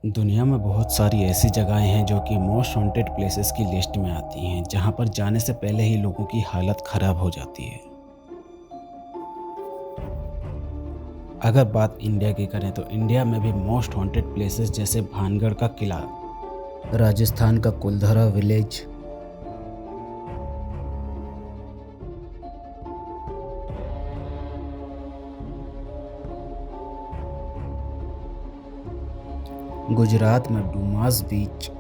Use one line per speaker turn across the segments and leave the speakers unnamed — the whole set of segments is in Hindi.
दुनिया में बहुत सारी ऐसी जगहें हैं जो कि मोस्ट वांटेड प्लेसेस की लिस्ट में आती हैं, जहां पर जाने से पहले ही लोगों की हालत खराब हो जाती है। अगर बात इंडिया की करें तो इंडिया में भी मोस्ट वांटेड प्लेसेस जैसे भानगढ़ का किला, राजस्थान का कुलधरा विलेज, गुजरात में डुमास बीच,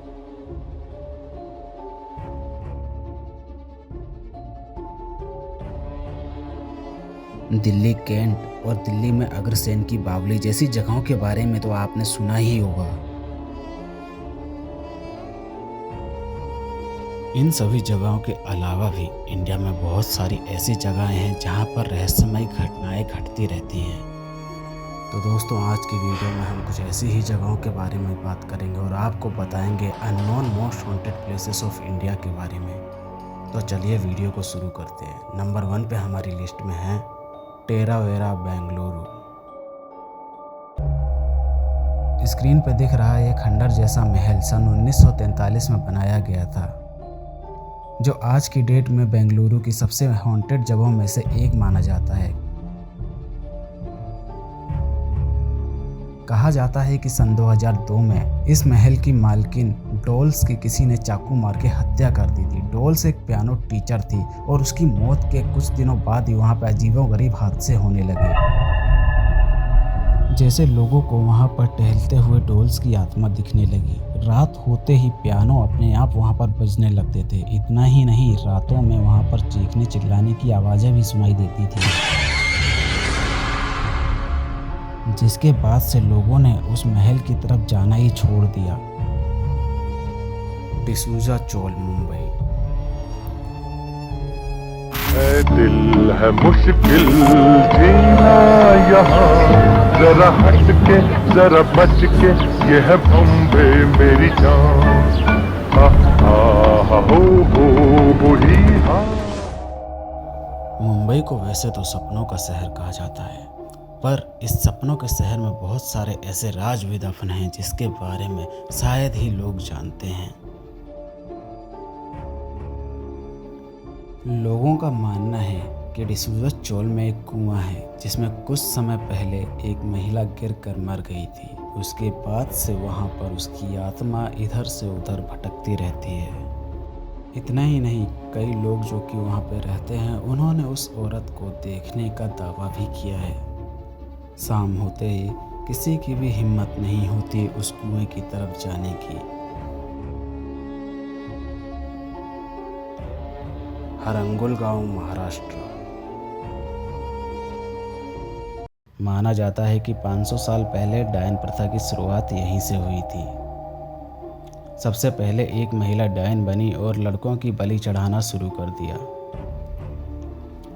दिल्ली कैंट और दिल्ली में अग्रसेन की बावली जैसी जगहों के बारे में तो आपने सुना ही होगा। इन सभी जगहों के अलावा भी इंडिया में बहुत सारी ऐसी जगहें हैं जहां पर रहस्यमयी घटनाएं घटती रहती हैं। तो दोस्तों, आज की वीडियो में हम कुछ ऐसी ही जगहों के बारे में बात करेंगे और आपको बताएंगे unknown most wanted places of India के बारे में। तो चलिए वीडियो को शुरू करते हैं। नंबर 1 पे हमारी लिस्ट में है टेरावेरा बेंगलुरु। स्क्रीन पे दिख रहा है ये खंडर जैसा महल सन 1943 में बनाया गया था, जो आज की डेट में बेंगलुरु की सबसे हॉन्टेड जगहों में से एक माना जाता है। कहा जाता है कि सन 2002 में इस महल की मालकिन डोल्स की किसी ने चाकू मार के हत्या कर दी थी। डोल्स एक पियानो टीचर थी और उसकी मौत के कुछ दिनों बाद ही वहाँ पर अजीबोगरीब हादसे होने लगे, जैसे लोगों को वहाँ पर टहलते हुए डोल्स की आत्मा दिखने लगी। रात होते ही पियानो अपने आप वहाँ पर बजने लगते थे। इतना ही नहीं, रातों में वहाँ पर चीखने चिल्लाने की आवाज़ें भी सुनाई देती थी, जिसके बाद से लोगों ने उस महल की तरफ जाना ही छोड़ दिया। डिसूजा चोल, मुंबई।
दिल है मुश्किल जीना यहाँ, जरा हट के जरा बच के, ये है बम्बे मेरी जान। हो ही हाँ।
मुंबई को वैसे तो सपनों का शहर कहा जाता है, पर इस सपनों के शहर में बहुत सारे ऐसे राज भी दफन हैं जिसके बारे में शायद ही लोग जानते हैं। लोगों का मानना है कि डिसूजा चोल में एक कुआं है जिसमें कुछ समय पहले एक महिला गिरकर मर गई थी। उसके बाद से वहां पर उसकी आत्मा इधर से उधर भटकती रहती है। इतना ही नहीं, कई लोग जो कि वहां पर रहते हैं उन्होंने उस औरत को देखने का दावा भी किया है। शाम होते ही किसी की भी हिम्मत नहीं होती उस कुएं की तरफ जाने की। हरंगुल गांव, महाराष्ट्र। माना जाता है कि 500 साल पहले डायन प्रथा की शुरुआत यहीं से हुई थी। सबसे पहले एक महिला डायन बनी और लड़कों की बलि चढ़ाना शुरू कर दिया,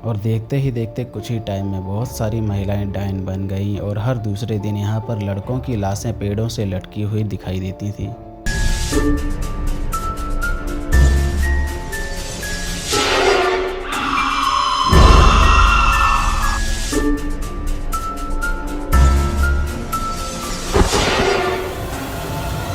और देखते ही देखते कुछ ही टाइम में बहुत सारी महिलाएं डायन बन गईं और हर दूसरे दिन यहाँ पर लड़कों की लाशें पेड़ों से लटकी हुई दिखाई देती थी।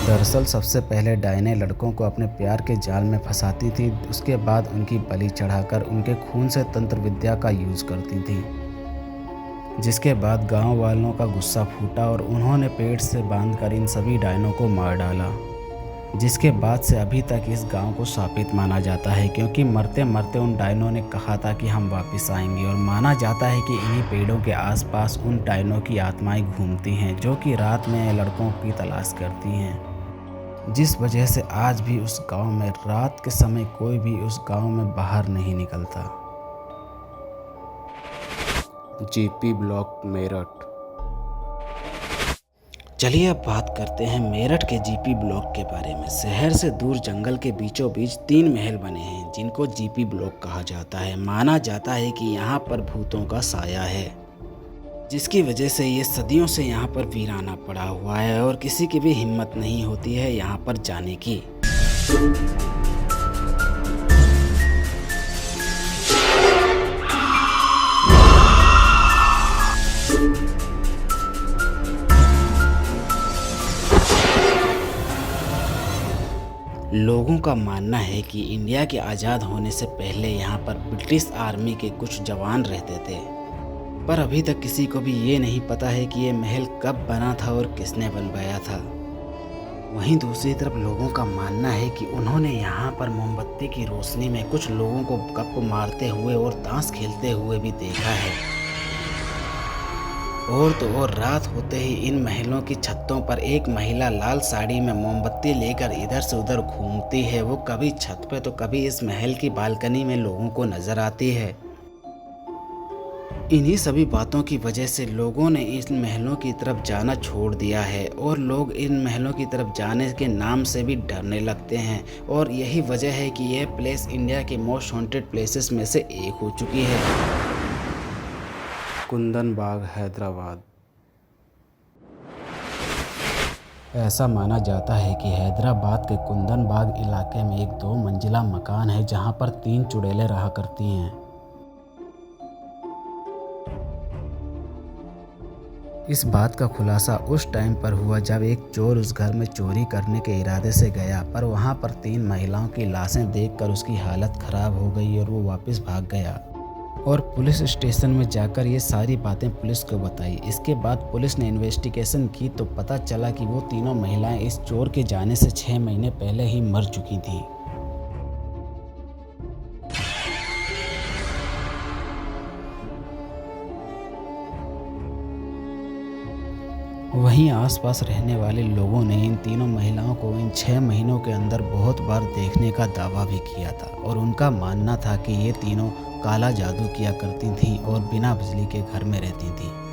दरअसल सबसे पहले डायनें लड़कों को अपने प्यार के जाल में फंसाती थी, उसके बाद उनकी बलि चढ़ाकर उनके खून से तंत्र विद्या का यूज़ करती थी, जिसके बाद गांव वालों का गुस्सा फूटा और उन्होंने पेड़ से बांधकर इन सभी डायनों को मार डाला, जिसके बाद से अभी तक इस गांव को शापित माना जाता है, क्योंकि मरते मरते उन डायनों ने कहा था कि हम वापस आएंगे। और माना जाता है कि इन्हीं पेड़ों के आसपास उन डायनों की आत्माएं घूमती हैं जो कि रात में लड़कों की तलाश करती हैं, जिस वजह से आज भी उस गांव में रात के समय कोई भी उस गांव में बाहर नहीं निकलता। GP block, Meerut. चलिए अब बात करते हैं मेरठ के जीपी ब्लॉक के बारे में। शहर से दूर जंगल के बीचों बीच 3 महल बने हैं जिनको जीपी ब्लॉक कहा जाता है। माना जाता है कि यहाँ पर भूतों का साया है, जिसकी वजह से ये सदियों से यहाँ पर वीराना पड़ा हुआ है और किसी की भी हिम्मत नहीं होती है यहाँ पर जाने की। लोगों का मानना है कि इंडिया के आज़ाद होने से पहले यहाँ पर ब्रिटिश आर्मी के कुछ जवान रहते थे, पर अभी तक किसी को भी ये नहीं पता है कि ये महल कब बना था और किसने बनवाया था। वहीं दूसरी तरफ लोगों का मानना है कि उन्होंने यहाँ पर मोमबत्ती की रोशनी में कुछ लोगों को गप मारते हुए और ताश खेलते हुए भी देखा है। और तो और रात होते ही इन महलों की छतों पर एक महिला लाल साड़ी में मोमबत्ती लेकर इधर से उधर घूमती है। वो कभी छत पे तो कभी इस महल की बालकनी में लोगों को नजर आती है। इन्हीं सभी बातों की वजह से लोगों ने इन महलों की तरफ जाना छोड़ दिया है और लोग इन महलों की तरफ जाने के नाम से भी डरने लगते हैं। और यही वजह है कि यह प्लेस इंडिया के मोस्ट हॉन्टेड प्लेसेस में से एक हो चुकी है। कुंदन बाग, हैदराबाद। ऐसा माना जाता है कि हैदराबाद के कुंदन बाग इलाके में एक 2 मंजिला मकान है जहां पर 3 चुड़ैलें रहा करती हैं। इस बात का खुलासा उस टाइम पर हुआ जब एक चोर उस घर में चोरी करने के इरादे से गया, पर वहां पर 3 महिलाओं की लाशें देखकर उसकी हालत खराब हो गई और वो वापस भाग गया और पुलिस स्टेशन में जाकर ये सारी बातें पुलिस को बताई। इसके बाद पुलिस ने इन्वेस्टिगेशन की तो पता चला कि वो तीनों महिलाएं इस चोर के जाने से 6 महीने पहले ही मर चुकी थीं। वहीं आसपास रहने वाले लोगों ने इन तीनों महिलाओं को इन 6 महीनों के अंदर बहुत बार देखने का दावा भी किया था और उनका मानना था कि ये तीनों काला जादू किया करती थीं और बिना बिजली के घर में रहती थीं।